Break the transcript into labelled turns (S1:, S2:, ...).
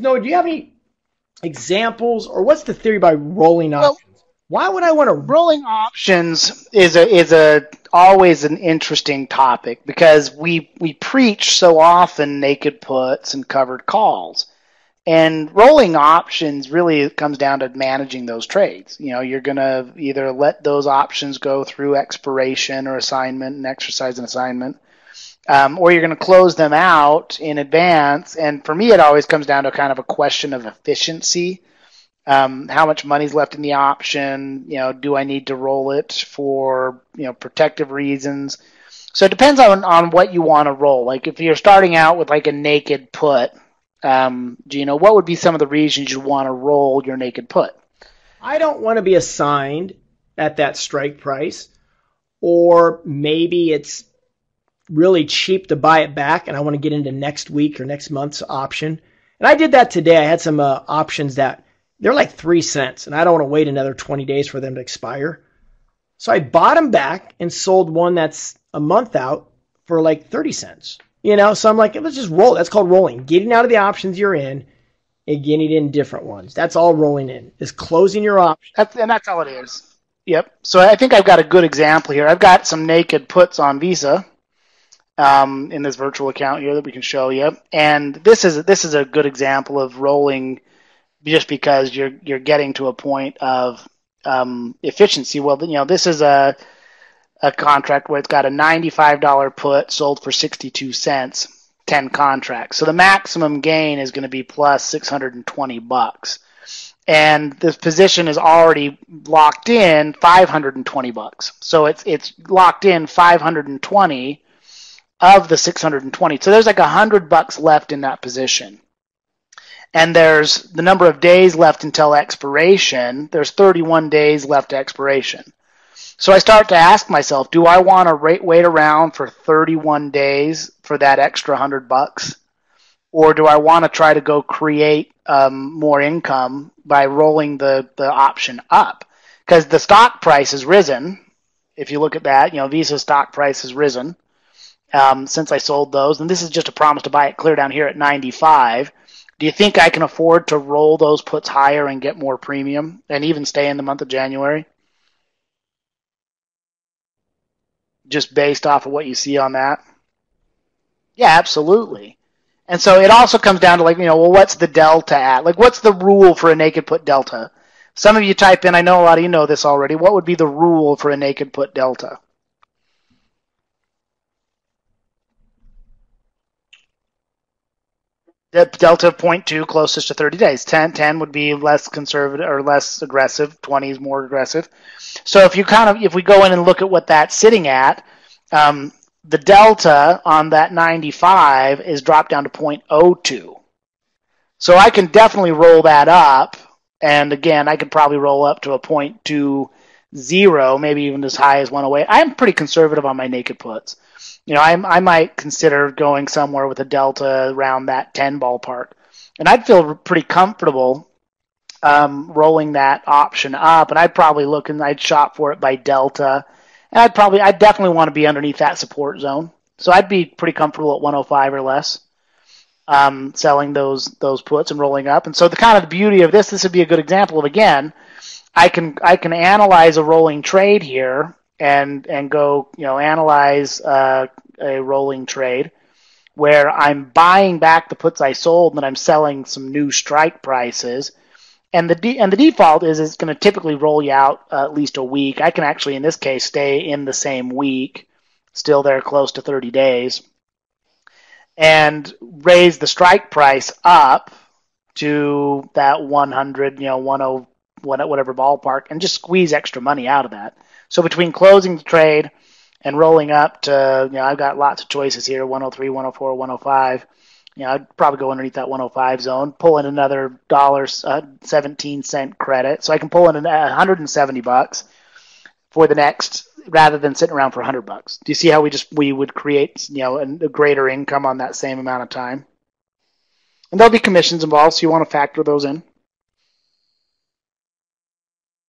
S1: Noah, do you have any examples, or what's the theory by rolling
S2: Well,
S1: options? Why would I want to?
S2: rolling options is a always an interesting topic because we preach so often naked puts and covered calls. And rolling options really comes down to managing those trades. You know, you're going to either let those options go through expiration or assignment and exercise an assignment, or you're going to close them out in advance. And for me, it always comes down to kind of a question of efficiency. How much money's left in the option? You know, do I need to roll it for, protective reasons? So it depends on what you want to roll. Like if you're starting out with like a naked put, what would be some of the reasons you want to roll your naked put?
S1: I don't want to be assigned at that strike price, or maybe it's really cheap to buy it back and I want to get into next week or next month's option. And I did that today. I had some options that they're like 3 cents, and I don't want to wait another 20 days for them to expire. So I bought them back and sold one that's a month out for like 30 cents. So I'm like, let's just roll. That's called rolling. Getting out of the options you're in and getting in different ones. That's all rolling in, is closing your option.
S2: That's all it is. Yep. So I think I've got a good example here. I've got some naked puts on Visa in this virtual account here that we can show you. And this is a good example of rolling just because you're getting to a point of efficiency. Well, this is a contract where it's got a $95 put sold for 62 cents, 10 contracts. So the maximum gain is going to be plus $620. And this position is already locked in $520. So it's locked in 520 of the 620. So there's like $100 left in that position. And there's the number of days left until expiration. There's 31 days left to expiration. So I start to ask myself, do I want to wait around for 31 days for that extra $100? Or do I want to try to go create more income by rolling the option up? Because the stock price has risen. If you look at that, Visa's stock price has risen since I sold those. And this is just a promise to buy it clear down here at 95. Do you think I can afford to roll those puts higher and get more premium and even stay in the month of January? Just based off of what you see on that? Yeah, absolutely. And so it also comes down to what's the delta at? Like, what's the rule for a naked put delta? Some of you type in, I know a lot of you know this already, what would be the rule for a naked put delta? The delta of 0.2 closest to 30 days. 10 would be less conservative or less aggressive. 20 is more aggressive. So if we go in and look at what that's sitting at, the delta on that 95 is dropped down to 0.02. So I can definitely roll that up. And again, I could probably roll up to a 0.20, maybe even as high as 108. I'm pretty conservative on my naked puts. I might consider going somewhere with a delta around that 10 ballpark. And I'd feel pretty comfortable rolling that option up. And I'd probably I'd shop for it by delta. And I'd definitely want to be underneath that support zone. So I'd be pretty comfortable at 105 or less, selling those puts and rolling up. And so the beauty of this would be a good example of, again, I can analyze a rolling trade here and go, analyze a rolling trade where I'm buying back the puts I sold and I'm selling some new strike prices. And the default is it's going to typically roll you out at least a week. I can actually, in this case, stay in the same week, still there close to 30 days, and raise the strike price up to that 100, 10, whatever ballpark, and just squeeze extra money out of that. So between closing the trade and rolling up to, I've got lots of choices here, 103, 104, 105. I'd probably go underneath that 105 zone, pull in another $1.17 credit. So I can pull in $170 for the next, rather than sitting around for $100. Do you see how we would create, a greater income on that same amount of time? And there'll be commissions involved, so you want to factor those in.